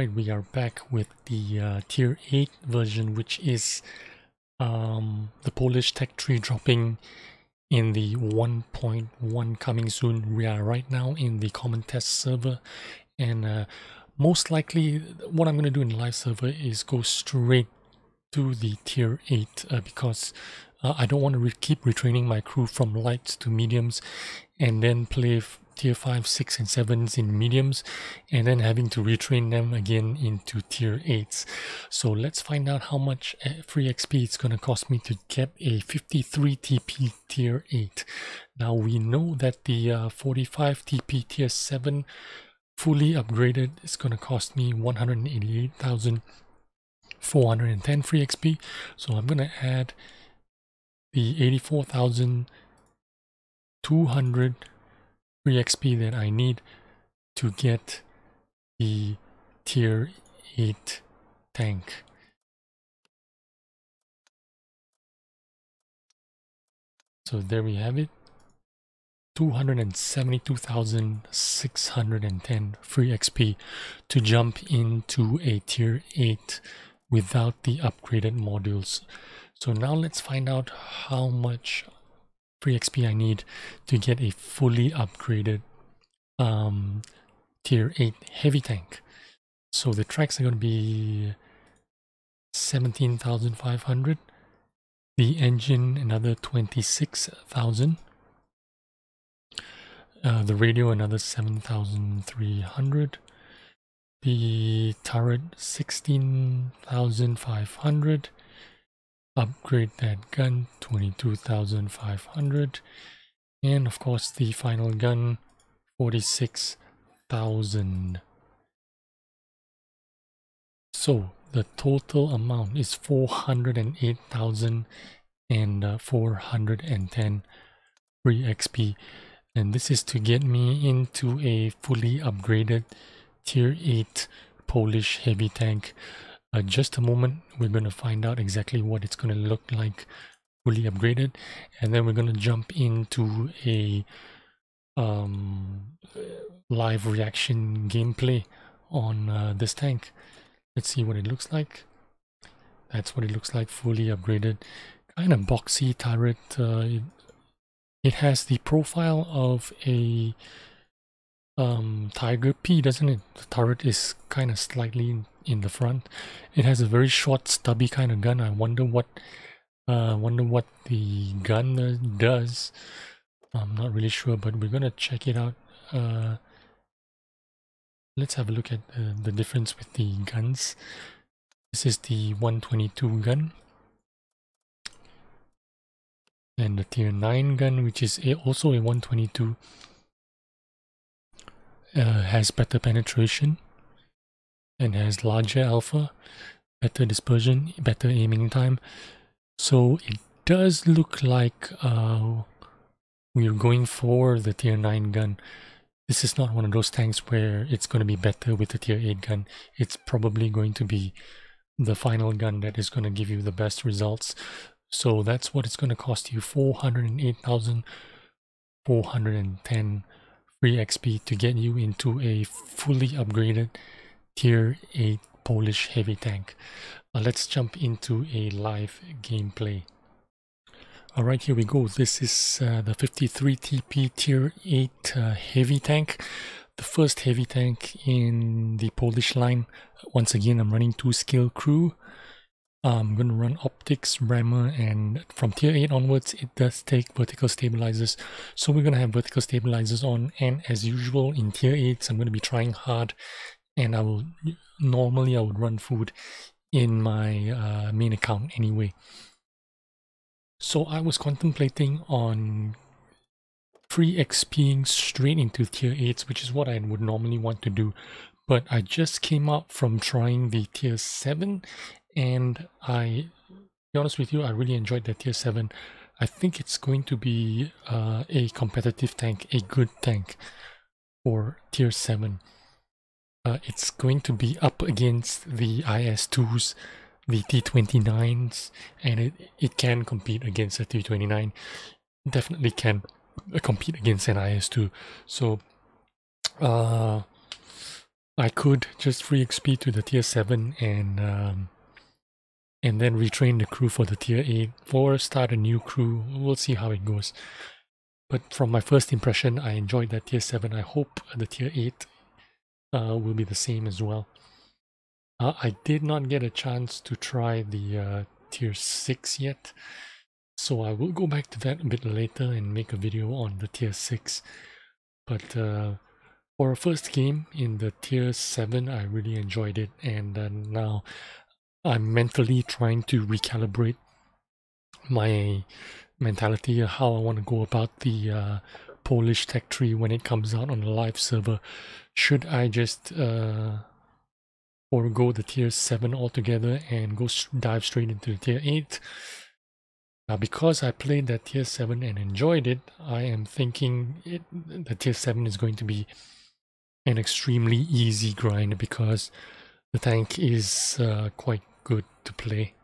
Alright, we are back with the tier 8 version, which is the Polish Tech Tree dropping in the 1.1 coming soon. We are right now in the common test server, and most likely what I'm going to do in the live server is go straight to the tier 8 because I don't want to keep retraining my crew from lights to mediums and then play tier 5, 6 and 7s in mediums and then having to retrain them again into tier 8s. So let's find out how much free XP it's going to cost me to get a 53 TP tier 8. Now we know that the 45 TP tier 7 fully upgraded is going to cost me 188,410 free XP. So I'm going to add the 84,200 free XP that I need to get the tier 8 tank. So there we have it, 272,610 free XP to jump into a tier 8 without the upgraded modules. So now let's find out how much free XP I need to get a fully upgraded tier 8 heavy tank. So the tracks are going to be 17,500, the engine another 26,000, the radio another 7,300, the turret 16,500, upgrade that gun 22,500, and of course the final gun 46,000. So the total amount is 408,410 free XP, and this is to get me into a fully upgraded tier 8 Polish heavy tank. Just a moment, we're going to find out exactly what it's going to look like fully upgraded, and then we're going to jump into a live reaction gameplay on this tank. Let's see what it looks like. That's what it looks like fully upgraded. Kind of boxy turret. It has the profile of a Tiger P, doesn't it? The turret is kind of slightly in the front. It has a very short, stubby kind of gun. I wonder what the gun does. I'm not really sure, but we're gonna check it out. Let's have a look at the difference with the guns. This is the 122 gun, and the tier 9 gun, which is also a 122. Has better penetration and has larger alpha, better dispersion, better aiming time. So it does look like we're going for the tier 9 gun. This is not one of those tanks where it's going to be better with the tier 8 gun. It's probably going to be the final gun that is going to give you the best results. So that's what it's going to cost you, 408,410 free XP to get you into a fully upgraded tier 8 Polish heavy tank. Let's jump into a live gameplay. Alright, here we go. This is the 53 TP tier 8 heavy tank. The first heavy tank in the Polish line. Once again, I'm running 2-skill crew. I'm going to run optics, rammer, and from tier 8 onwards it does take vertical stabilizers, so we're going to have vertical stabilizers on. And as usual in tier 8s, I'm going to be trying hard, and I would run food in my main account anyway. So I was contemplating on free XPing straight into tier 8s, which is what I would normally want to do, but I just came out from trying the tier 7, and to be honest with you, I really enjoyed the tier 7. I think it's going to be a competitive tank, a good tank for tier 7. It's going to be up against the IS2s, the T29s, and it can compete against a T29. Definitely can compete against an IS2. So I could just free XP to the tier 7 and then retrain the crew for the tier 8 or start a new crew. We'll see how it goes. But from my first impression, I enjoyed that tier 7. I hope the tier 8 will be the same as well. I did not get a chance to try the tier 6 yet, so I will go back to that a bit later and make a video on the tier 6. But for a first game in the tier 7, I really enjoyed it, and now I'm mentally trying to recalibrate my mentality of how I want to go about the Polish tech tree when it comes out on a live server. Should I just forego the tier 7 altogether and go dive straight into the tier 8? Now, because I played that tier 7 and enjoyed it, I am thinking the tier 7 is going to be an extremely easy grind because the tank is quite good to play.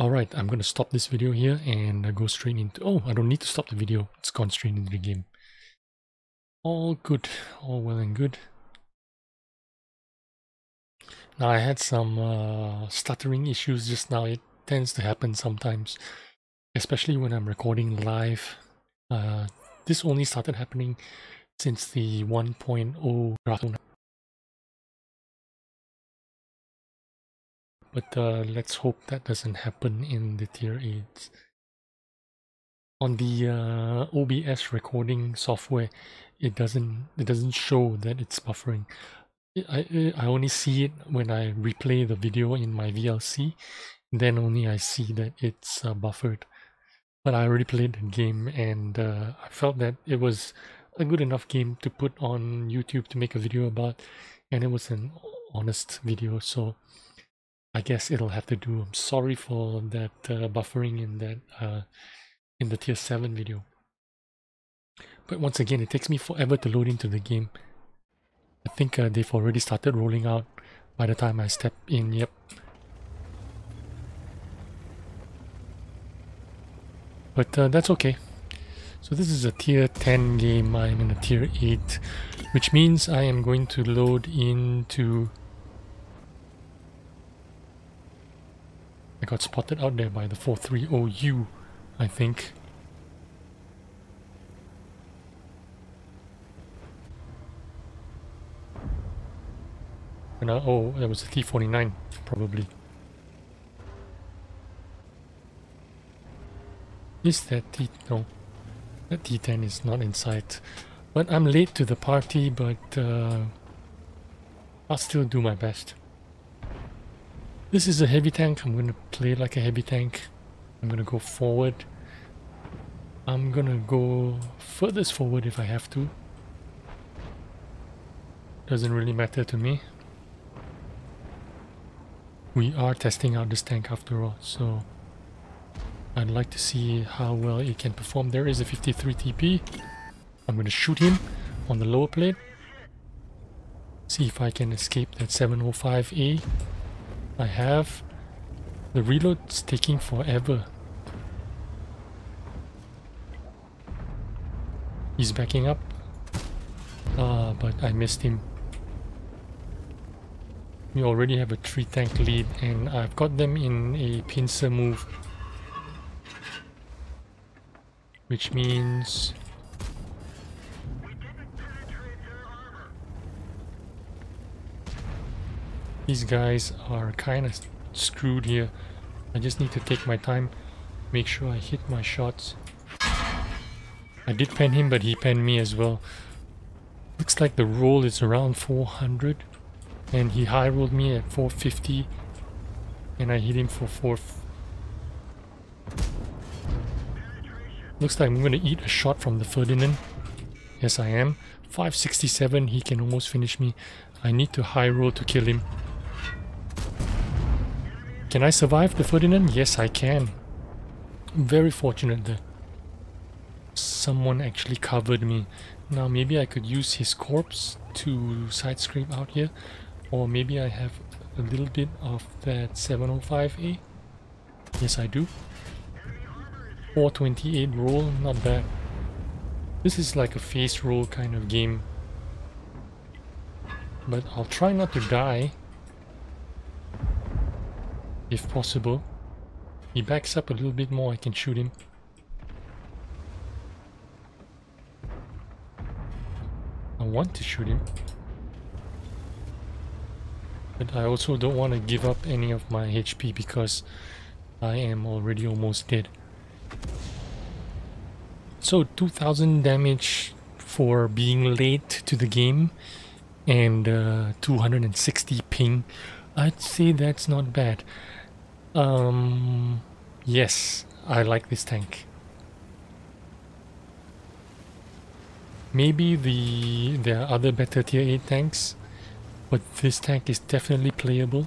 Alright, I'm going to stop this video here and go straight into... Oh, I don't need to stop the video. It's gone straight into the game. All good. All well and good. Now, I had some stuttering issues just now. It tends to happen sometimes, especially when I'm recording live. This only started happening since the 1.0 graph. But let's hope that doesn't happen in the tier 8s. On the OBS recording software, it doesn't show that it's buffering. I only see it when I replay the video in my VLC, then only I see that it's buffered. But I already played the game and I felt that it was a good enough game to put on YouTube to make a video about, and it was an honest video, so I guess it'll have to do. I'm sorry for that buffering in that in the tier 7 video. But once again, it takes me forever to load into the game. I think they've already started rolling out by the time I step in. Yep. But that's okay. So this is a tier 10 game. I'm in a tier 8, which means I am going to load into... I got spotted out there by the 430U, I think. And oh, that was a T-49, probably. Is that T... No. That T-10 is not in sight. But I'm late to the party, but I'll still do my best. This is a heavy tank. I'm gonna play like a heavy tank. I'm gonna go forward. I'm gonna go furthest forward if I have to. Doesn't really matter to me. We are testing out this tank after all, so I'd like to see how well it can perform. There is a 53 TP. I'm gonna shoot him on the lower plate. See if I can escape that 705A. I have. The reload's taking forever. He's backing up. But I missed him. We already have a 3 tank lead and I've got them in a pincer move. Which means... these guys are kind of screwed here. I just need to take my time, make sure I hit my shots. I did pen him, but he penned me as well. Looks like the roll is around 400. And he high rolled me at 450. And I hit him for 4... Looks like I'm going to eat a shot from the Ferdinand. Yes, I am. 567, he can almost finish me. I need to high roll to kill him. Can I survive the Ferdinand? Yes, I can. I'm very fortunate that someone actually covered me. Now maybe I could use his corpse to side scrape out here. Or maybe I have a little bit of that 705A. Yes, I do. 428 roll, not bad. This is like a face roll kind of game. but I'll try not to die if possible. He backs up a little bit more, I can shoot him. I want to shoot him, but I also don't want to give up any of my HP because I am already almost dead. So 2000 damage for being late to the game and 260 ping. I'd say that's not bad. Yes, I like this tank. Maybe there are other better tier 8 tanks, but this tank is definitely playable.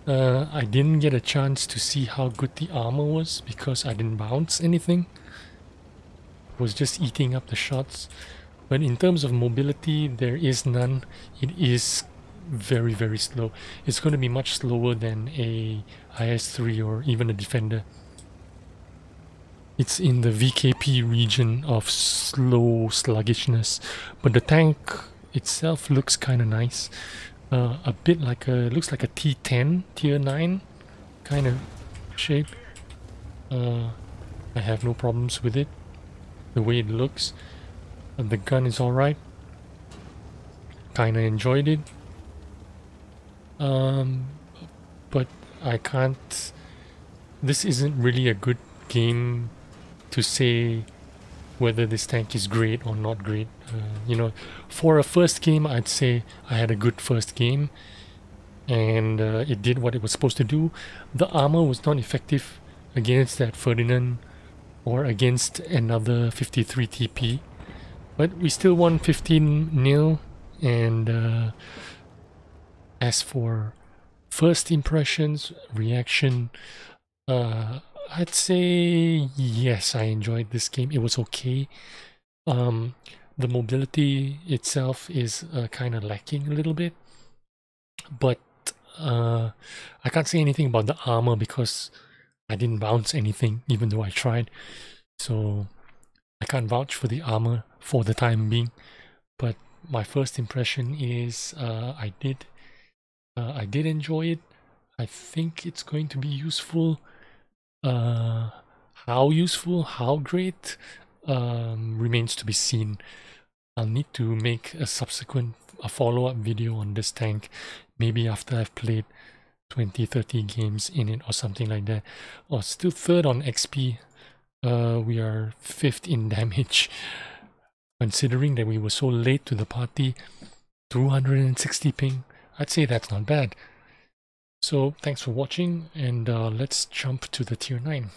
I didn't get a chance to see how good the armor was because I didn't bounce anything. It was just eating up the shots. But in terms of mobility, there is none. It is very, very slow. It's going to be much slower than a IS-3 or even a Defender. It's in the VKP region of slow sluggishness, but the tank itself looks kind of nice. A bit like looks like a T10 tier 9 kind of shape. I have no problems with it, the way it looks. The gun is alright. Kinda enjoyed it. But I can't... This isn't really a good game to say whether this tank is great or not great. You know, for a first game, I'd say I had a good first game. And it did what it was supposed to do. The armor was not effective against that Ferdinand or against another 53 TP. But we still won 15-0, and as for first impressions, reaction, I'd say yes, I enjoyed this game. It was okay. The mobility itself is kind of lacking a little bit, but I can't say anything about the armor because I didn't bounce anything, even though I tried. So I can't vouch for the armor for the time being, but my first impression is I did enjoy it. I think it's going to be useful. How useful, how great, remains to be seen. I'll need to make a follow-up video on this tank, maybe after I've played 20-30 games in it or something like that. Or still third on XP. We are 5th in damage. Considering that we were so late to the party, 260 ping, I'd say that's not bad. So thanks for watching, and let's jump to the tier 9.